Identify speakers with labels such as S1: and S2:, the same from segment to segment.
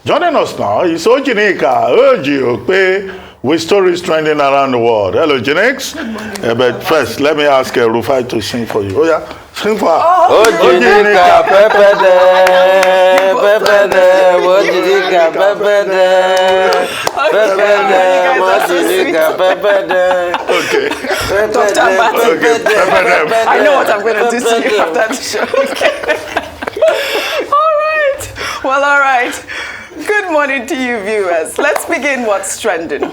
S1: Joining us now is Ojinika Oji Okpe with stories trending around the world. Hello, Jinx. But first, let me ask Rufai to sing for you. Oh, yeah. Sing for her.
S2: Ojinika pepede, Ojinika pepede,
S1: Okay.
S3: I know what I'm going to do to you after the show. Okay. All right. Good morning to you, viewers. Let's begin what's trending.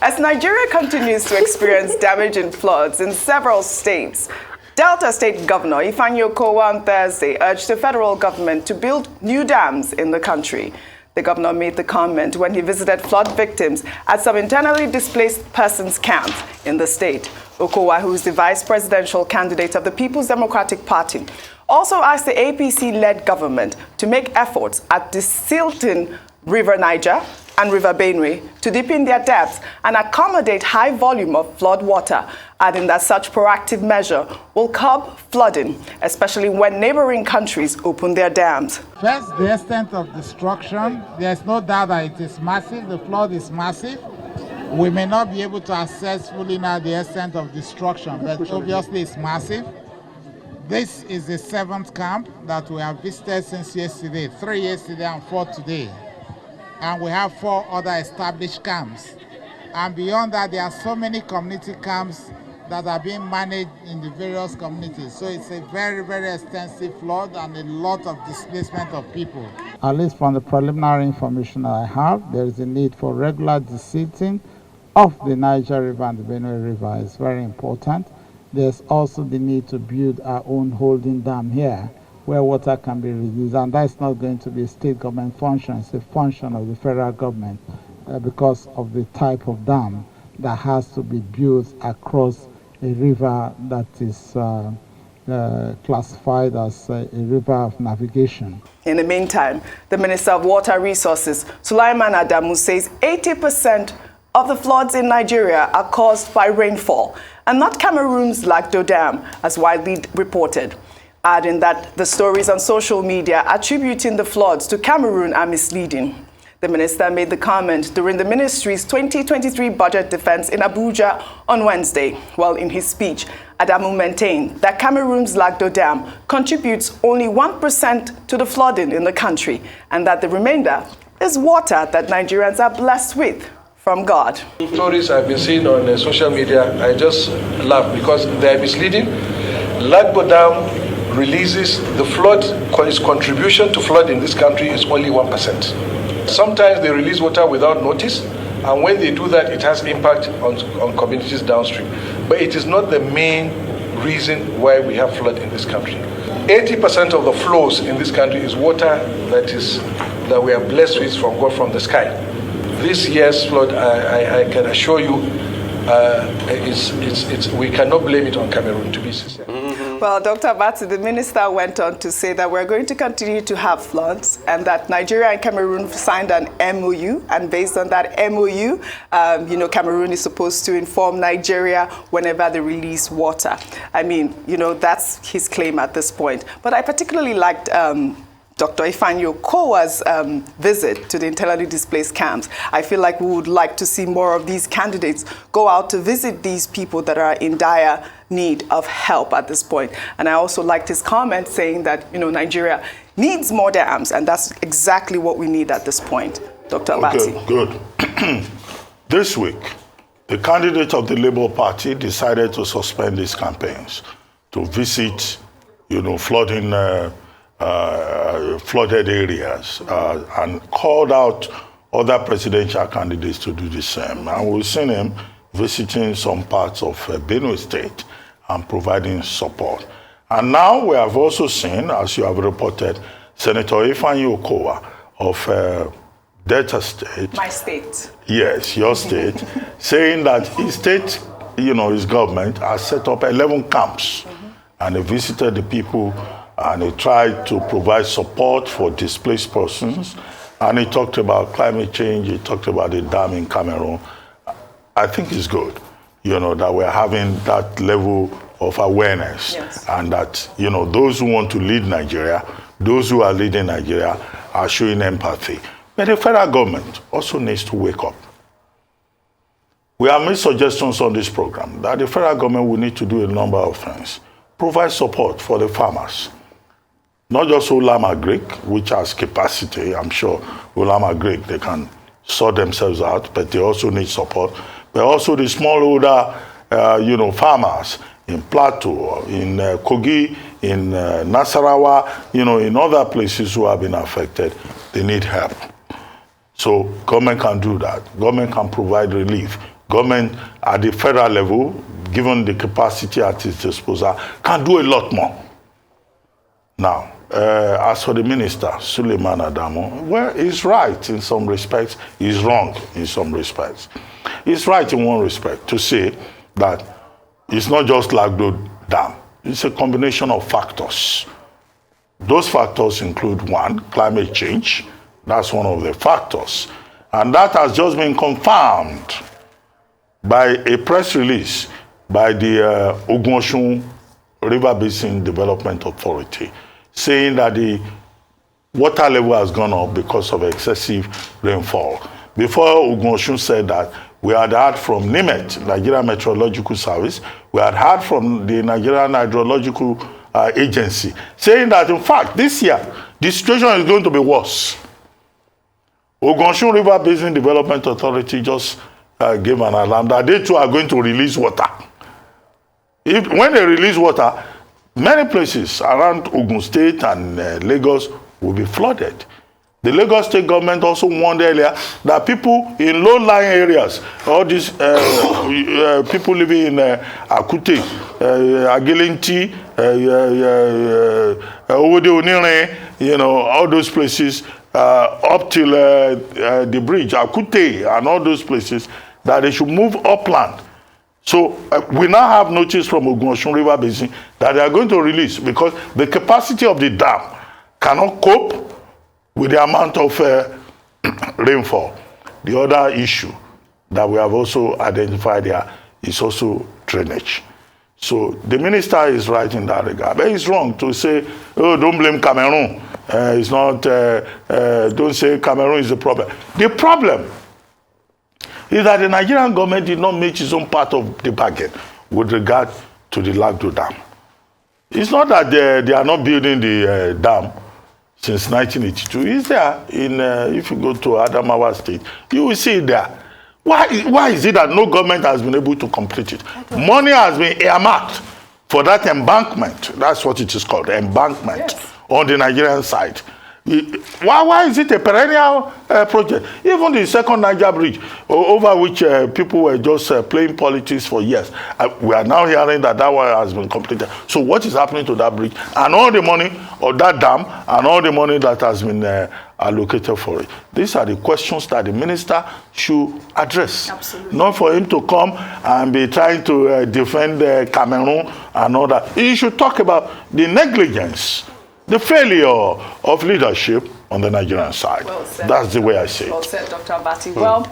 S3: As Nigeria continues to experience damaging floods in several states, Delta State Governor Ifeanyi Okowa on Thursday urged the federal government to build new dams in the country. The governor made the comment when he visited flood victims at some internally displaced persons camps in the state. Okowa, who is the vice presidential candidate of the People's Democratic Party, also asked the APC-led government to make efforts at desilting River Niger and River Benue to deepen their depths and accommodate high volume of flood water, adding that such proactive measure will curb flooding, especially when neighboring countries open their dams.
S4: First, the extent of destruction. There's no doubt that it is massive. The flood is massive. We may not be able to assess fully now the extent of destruction, but obviously it's massive. This is the 7th camp that we have visited since yesterday, 3 yesterday and 4 today. And we have 4 other established camps. And beyond that, there are so many community camps that are being managed in the various communities. So it's a very, very extensive flood and a lot of displacement of people. At least from the preliminary information I have, there is a need for regular desilting of the Niger River and the Benue River. It's very important. There's also the need to build our own holding dam here where water can be released, and that's not going to be a state government function, it's a function of the federal government because of the type of dam that has to be built across a river that is classified as a river of navigation.
S3: In the meantime, the Minister of Water Resources, Suleiman Adamu, says 80% of the floods in Nigeria are caused by rainfall, and not Cameroon's Lagdo Dam, as widely reported, adding that the stories on social media attributing the floods to Cameroon are misleading. The minister made the comment during the ministry's 2023 budget defense in Abuja on Wednesday. While in his speech, Adamu maintained that Cameroon's Lagdo Dam contributes only 1% to the flooding in the country, and that the remainder is water that Nigerians are blessed with from God.
S5: Stories I've been seeing on social media, I just laugh because they're misleading. Lagdo Dam releases the flood, its contribution to flood in this country is only 1%. Sometimes they release water without notice, and when they do that, it has impact on communities downstream. But it is not the main reason why we have flood in this country. 80% of the flows in this country is water that we are blessed with from God from the sky. This year's flood, I can assure you, we cannot blame it on Cameroon, to be sincere.
S3: Well, Dr. Abati, the minister went on to say that we're going to continue to have floods and that Nigeria and Cameroon signed an MOU, and based on that MOU, Cameroon is supposed to inform Nigeria whenever they release water. I mean, that's his claim at this point. But I particularly liked Dr. Ifeanyi Okowa's visit to the internally displaced camps. I feel like we would like to see more of these candidates go out to visit these people that are in dire need of help at this point. And I also liked his comment saying that, Nigeria needs more dams, and that's exactly what we need at this point. Dr. Abati.
S1: Okay, good. This week, the candidate of the Labour Party decided to suspend his campaigns to visit, flooded areas and called out other presidential candidates to do the same. And we've seen him visiting some parts of Benue State and providing support. And now we have also seen, as you have reported, Senator Ifeanyi Okowa of Delta State.
S3: My state.
S1: Yes, your state, saying that his state, his government has set up 11 camps. And he visited the people and he tried to provide support for displaced persons. And he talked about climate change, he talked about the dam in Cameroon. I think it's good, that we're having that level of awareness.
S3: Yes.
S1: And that, those who want to lead Nigeria, those who are leading Nigeria are showing empathy But the federal government also needs to wake up. We have made suggestions on this program that the federal government will need to do a number of things. Provide support for the farmers. Not just Ulam Agric, which has capacity. I'm sure Ulam Agric, they can sort themselves out, but they also need support. But also the smallholder, farmers in Plateau, in Kogi, in Nasarawa, in other places who have been affected, they need help. So government can do that. Government can provide relief. Government at the federal level, given the capacity at its disposal, can do a lot more. Now, as for the minister, Suleiman Adamu, well, he's right in some respects, he's wrong in some respects. He's right in one respect to say that it's not just Lagdo Dam, it's a combination of factors. Those factors include one, climate change. That's one of the factors. And that has just been confirmed by a press release by the Ogun River Basin Development Authority, saying that the water level has gone up because of excessive rainfall. Before Ogun said that, we had heard from NIMET, Nigerian Meteorological Service, we had heard from the Nigerian Hydrological Agency, saying that in fact this year, the situation is going to be worse. Ogun River Basin Development Authority just gave an alarm that they too are going to release water. When they release water, many places around Ogun State and Lagos will be flooded. The Lagos State government also warned earlier that people in low-lying areas, all these people living in Akute, Agilinti, Owode Onire, all those places, up till the bridge, Akute, and all those places, that they should move upland. So we now have notice from Ogun River Basin that they are going to release because the capacity of the dam cannot cope with the amount of rainfall. The other issue that we have also identified here is also drainage. So the minister is right in that regard. But it's wrong to say, oh, don't blame Cameroon. It's not, don't say Cameroon is the problem. The problem is that the Nigerian government did not make its own part of the bargain with regard to the Lagdo Dam. It's not that they are not building the dam since 1982. It's there. If you go to Adamawa State, you will see it there. Why is it that no government has been able to complete it? Money has been earmarked for that embankment. That's what it is called, embankment, yes, on the Nigerian side. Why is it a perennial project? Even the second Niger bridge, over which people were just playing politics for years, we are now hearing that one has been completed. So what is happening to that bridge and all the money of that dam and all the money that has been allocated for it? These are the questions that the minister should address. Absolutely. Not for him to come and be trying to defend Cameroon and all that. He should talk about the negligence, the failure of leadership on the Nigerian side. Well said, that's the way I see it.
S3: Well said, Dr. Abati. Well,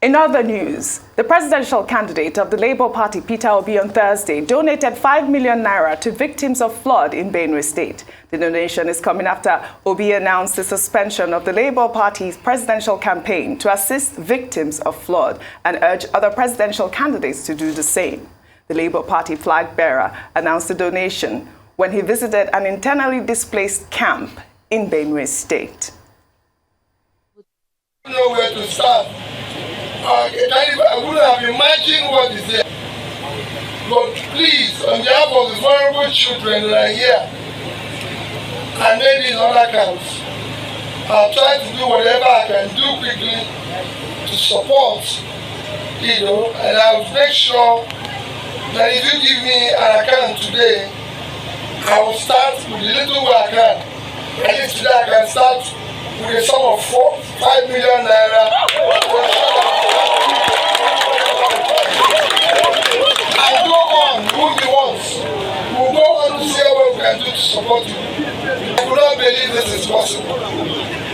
S3: in other news, the presidential candidate of the Labour Party, Peter Obi, on Thursday donated 5 million naira to victims of flood in Benue State. The donation is coming after Obi announced the suspension of the Labour Party's presidential campaign to assist victims of flood and urged other presidential candidates to do the same. The Labour Party flag bearer announced the donation when he visited an internally displaced camp in Benue State.
S6: I don't know where to start. I wouldn't have imagined what is there. But please, on behalf of the vulnerable children that are here, and maybe in other camps, I'll try to do whatever I can do quickly to support, and I'll make sure that if you give me an account today, I will start with the little I can. At least today I can start with a sum of 5 million naira. I go on, who be once. We'll go on to see what we can do to support you. I could not believe this is possible.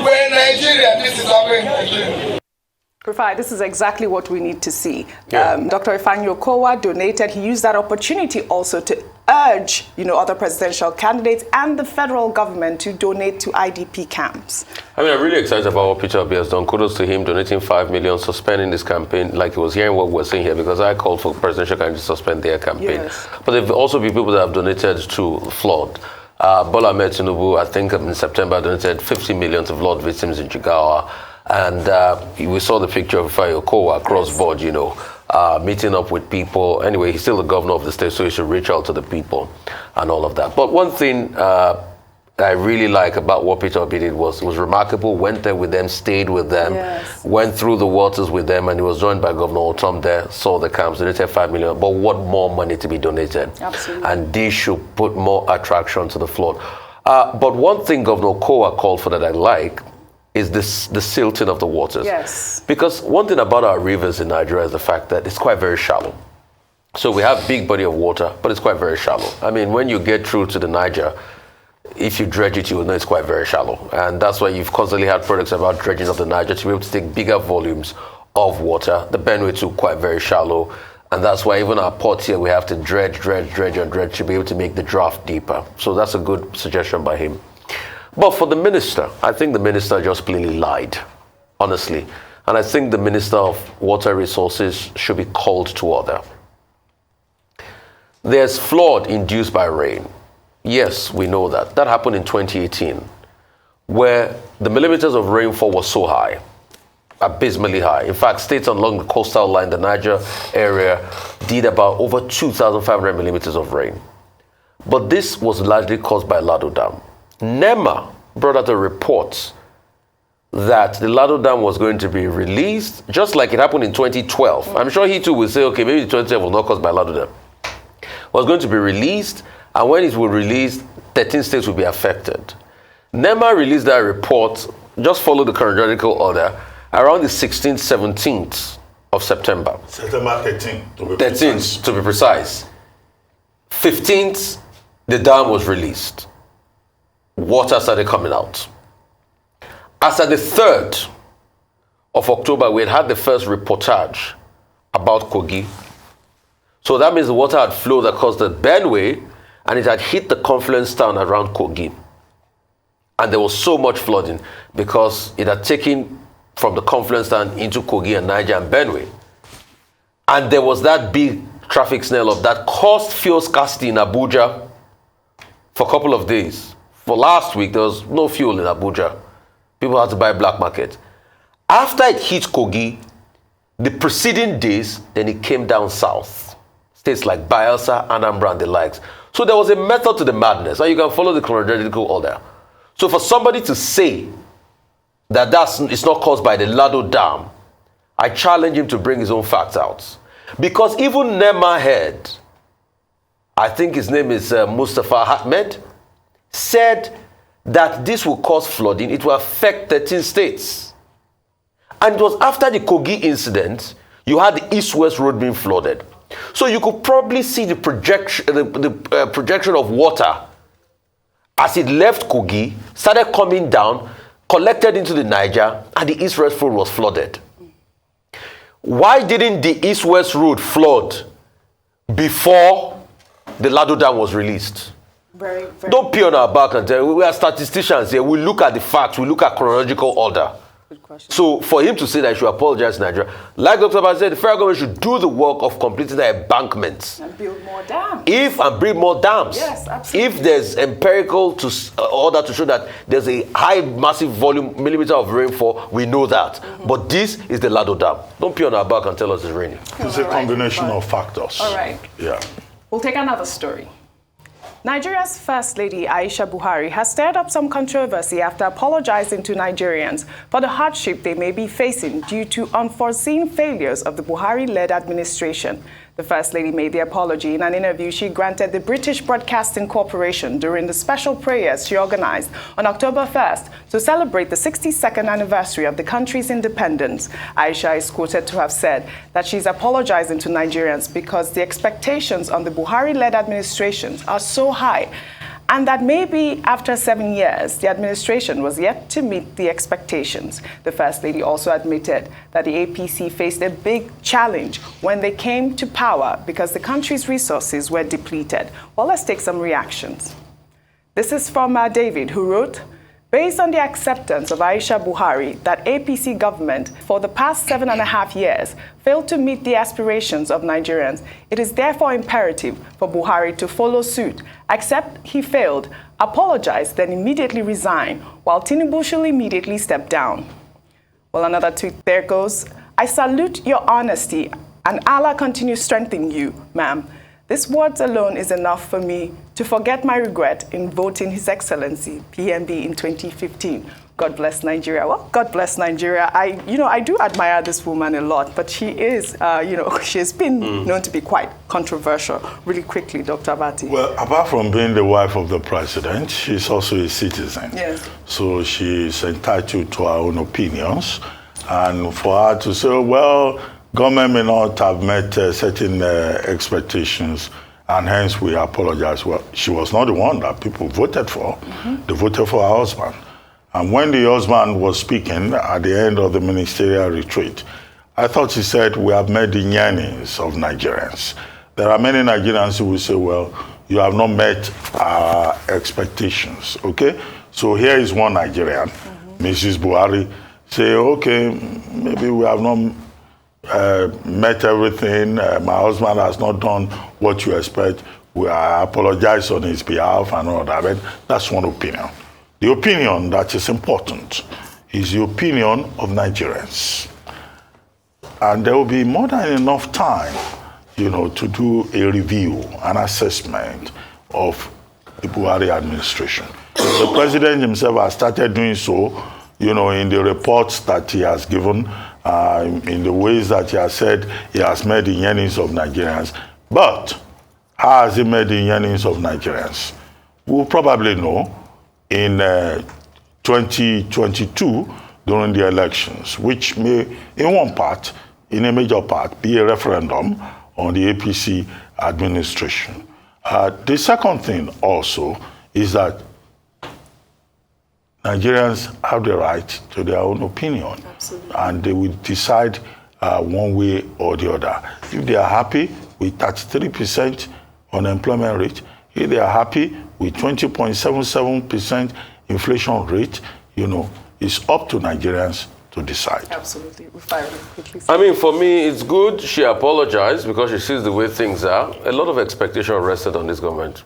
S6: We're in Nigeria, this is happening in Nigeria.
S3: Rufai, this is exactly what we need to see.
S7: Yeah.
S3: Dr. Ifeanyi Okowa donated. He used that opportunity also to urge, other presidential candidates and the federal government to donate to IDP camps.
S7: I mean, I'm really excited about what Peter Obi has done. Kudos to him, donating 5 million, suspending this campaign, like he was hearing what we're saying here, because I called for presidential candidates to suspend their campaign.
S3: Yes.
S7: But there have also been people that have donated to flood. Bola Ahmed Tinubu, I think in September, donated 50 million to flood victims in Jigawa. And we saw the picture of Ifeanyi Okowa across board, meeting up with people. Anyway, he's still the governor of the state, so he should reach out to the people and all of that. But one thing I really like about what Peter Obi did was remarkable. Went there with them, stayed with them, went through the waters with them, and he was joined by Governor Otom there, saw the camps, donated 5 million. But what more money to be donated?
S3: Absolutely.
S7: And this should put more attraction to the flood. But one thing Governor Okowa called for that I like is the silting of the waters.
S3: Yes.
S7: Because one thing about our rivers in Nigeria is the fact that it's quite very shallow. So we have big body of water, but it's quite very shallow. I mean, when you get through to the Niger, if you dredge it, you will know it's quite very shallow. And that's why you've constantly had products about dredging of the Niger to be able to take bigger volumes of water. The Benue too, quite very shallow. And that's why even our ports here, we have to dredge to be able to make the draft deeper. So that's a good suggestion by him. But for the minister, I think the minister just plainly lied, honestly. And I think the Minister of Water Resources should be called to order. There's flood induced by rain. Yes, we know that. That happened in 2018, where the millimeters of rainfall was so high, abysmally high. In fact, states along the coastal line, the Niger area, did about over 2,500 millimeters of rain. But this was largely caused by Lagdo Dam. NEMA brought out a report that the Lagdo Dam was going to be released, just like it happened in 2012. I'm sure he too will say, okay, maybe 2012 was not caused by Lagdo Dam. It was going to be released, and when it was released, 13 states will be affected. NEMA released that report, just follow the chronological order, around the 16th, 17th of September.
S1: September 13th, to be
S7: 13th, to be precise. 15th, the dam was released. Water started coming out. As at the 3rd of October, we had the first reportage about Kogi. So that means the water had flowed across the Benue and it had hit the confluence town around Kogi. And there was so much flooding because it had taken from the confluence town into Kogi and Niger and Benue. And there was that big traffic snarl up that caused fuel scarcity in Abuja for a couple of days. For last week, there was no fuel in Abuja. People had to buy black market. After it hit Kogi, the preceding days, then it came down south. States like Bayelsa, Anambra, and the likes. So there was a method to the madness, and you can follow the chronological order. So for somebody to say that it's not caused by the Lagdo Dam, I challenge him to bring his own facts out. Because even NEMA head, I think his name is Mustafa Ahmed, said that this will cause flooding. It will affect 13 states. And it was after the Kogi incident, you had the east-west road being flooded. So you could probably see the projection of water as it left Kogi, started coming down, collected into the Niger, and the east-west road was flooded. Why didn't the east-west road flood before the Lagdo Dam was released?
S3: Very.
S7: Don't pee on our back and tell. We are statisticians here. We look at the facts. We look at chronological order.
S3: Good question.
S7: So for him to say that he should apologize to Nigeria, like Dr. Abbas said, the federal government should do the work of completing the embankments.
S3: And build more dams.
S7: And build more dams.
S3: Yes, absolutely.
S7: If there's empirical order to show that there's a high, massive volume, millimeter of rainfall, we know that. Mm-hmm. But this is the Lagdo Dam. Don't pee on our back and tell us it's raining.
S1: It's a combination of factors.
S3: All right.
S1: Yeah.
S3: We'll take another story. Nigeria's First Lady Aisha Buhari has stirred up some controversy after apologizing to Nigerians for the hardship they may be facing due to unforeseen failures of the Buhari-led administration. The First Lady made the apology in an interview she granted the British Broadcasting Corporation during the special prayers she organized on October 1st to celebrate the 62nd anniversary of the country's independence. Aisha is quoted to have said that she's apologizing to Nigerians because the expectations on the Buhari-led administrations are so high and that maybe after 7 years, the administration was yet to meet the expectations. The First Lady also admitted that the APC faced a big challenge when they came to power because the country's resources were depleted. Well, let's take some reactions. This is from David, who wrote, based on the acceptance of Aisha Buhari that APC government for the past 7.5 years failed to meet the aspirations of Nigerians, it is therefore imperative for Buhari to follow suit, accept he failed, apologize, then immediately resign, while Tinubu should immediately step down. Well, another tweet there goes, I salute your honesty and Allah continue strengthening you, ma'am. These words alone is enough for me to forget my regret in voting His Excellency, PMB, in 2015. God bless Nigeria. Well, God bless Nigeria. I do admire this woman a lot, but she is, she has been known to be quite controversial. Really quickly, Dr. Abati.
S1: Well, apart from being the wife of the president, she's also a citizen.
S3: Yes.
S1: So she's entitled to her own opinions. And for her to say, well, government may not have met certain expectations, and hence we apologize. Well, she was not the one that people voted for. They voted for her husband. And when the husband was speaking at the end of the ministerial retreat, I thought he said, we have met the yearnings of Nigerians. There are many Nigerians who will say, well, you have not met our expectations, okay? So here is one Nigerian, Mrs. Buhari, say, okay, maybe we have not met everything. My husband has not done what you expect. I apologize on his behalf and all that. But that's one opinion. The opinion that is important is the opinion of Nigerians. And there will be more than enough time, to do a review, an assessment of the Buhari administration. The president himself has started doing so, in the reports that he has given, in the ways that he has said he has met the yearnings of Nigerians. But how has he met the yearnings of Nigerians? We'll probably know in 2022 during the elections, which may, in a major part, be a referendum on the APC administration. The second thing also is that Nigerians have the right to their own opinion. Absolutely. And they will decide one way or the other. If they are happy with 33% unemployment rate, if they are happy with 20.77% inflation rate, it's up to Nigerians to decide.
S3: Absolutely.
S7: I mean, for me, it's good she apologized because she sees the way things are. A lot of expectation rested on this government.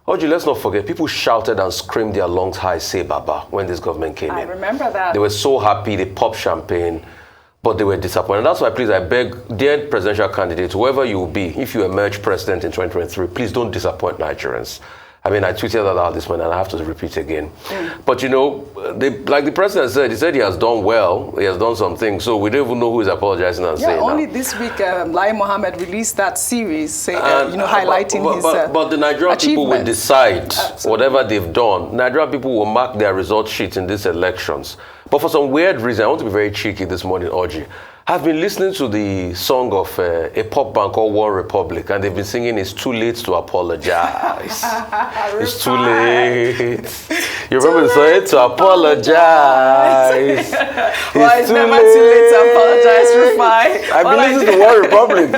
S7: Oji, let's not forget, people shouted and screamed their lungs high, say Baba, when this government came in.
S3: I remember that.
S7: They were so happy, they popped champagne, but they were disappointed. That's why, please, I beg, dear presidential candidates, whoever you will be, if you emerge president in 2023, please don't disappoint Nigerians. I mean, I tweeted that out this morning, and I have to repeat again. But like the president said, he said he has done well, he has done some things, so we don't even know who is apologizing and saying
S3: only
S7: now.
S3: this week, Lai Mohammed released that series, highlighting his
S7: But the Nigerian people will decide.
S3: Absolutely.
S7: Whatever they've done. Nigerian people will mark their result sheets in these elections. But for some weird reason, I want to be very cheeky this morning, Oji. I've been listening to the song of a pop band called One Republic, and they've been singing "It's Too Late to Apologize." It's too late. You remember the song? To apologize.
S3: Well, it's never too late to apologize, Rufai.
S7: I've been listening to One Republic.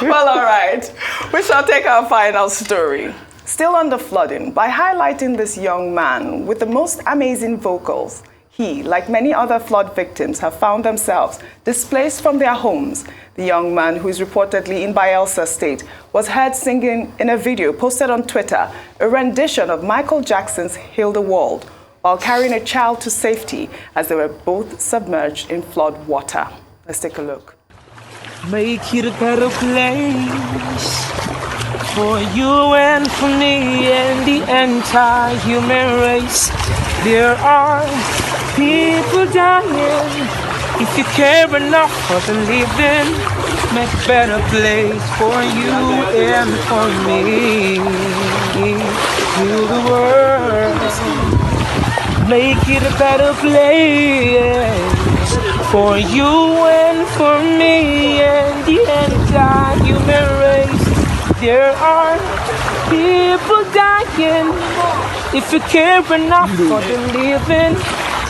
S3: Well, all right. We shall take our final story. Still on the flooding, by highlighting this young man with the most amazing vocals. He, like many other flood victims, have found themselves displaced from their homes. The young man, who is reportedly in Bayelsa State, was heard singing in a video posted on Twitter a rendition of Michael Jackson's Heal the World, while carrying a child to safety as they were both submerged in flood water. Let's take a look.
S8: Make it a better place for you and for me and the entire human race. There are people dying. If you care enough for the living, make a better place for you and for me. Heal the world, make it a better place for you and for me and the entire human race. There are people dying. If you care enough for the living,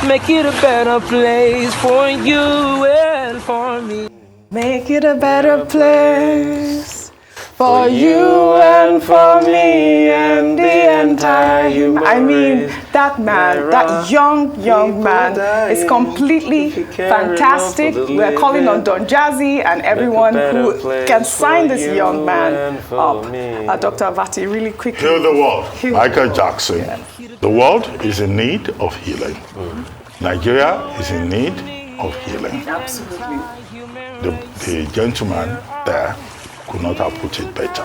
S8: make it a better place for you and for me.
S3: Make it a better place for you and for me and the entire human I mean, that man, that young man is completely fantastic. We're calling on Don Jazzy and everyone who can sign this young man up. Dr. Avati, really quickly.
S1: Heal the world. Michael Jackson. Yeah. The world is in need of healing. Nigeria is in need of healing.
S3: Absolutely.
S1: The gentleman there could not have put it better.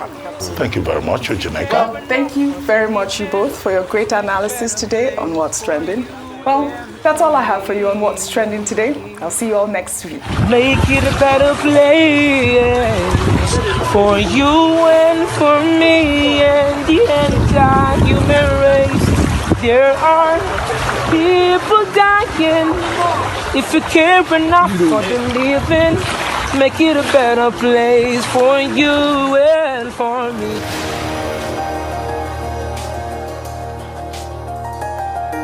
S1: Thank you very much, Ojineka.
S3: Well, thank you very much, you both, for your great analysis today on What's Trending. Well, that's all I have for you on What's Trending today. I'll see you all next week.
S8: Make it a better place for you and for me and the entire human race. There are people dying. If you care enough for the living, make it a better place for you and for me.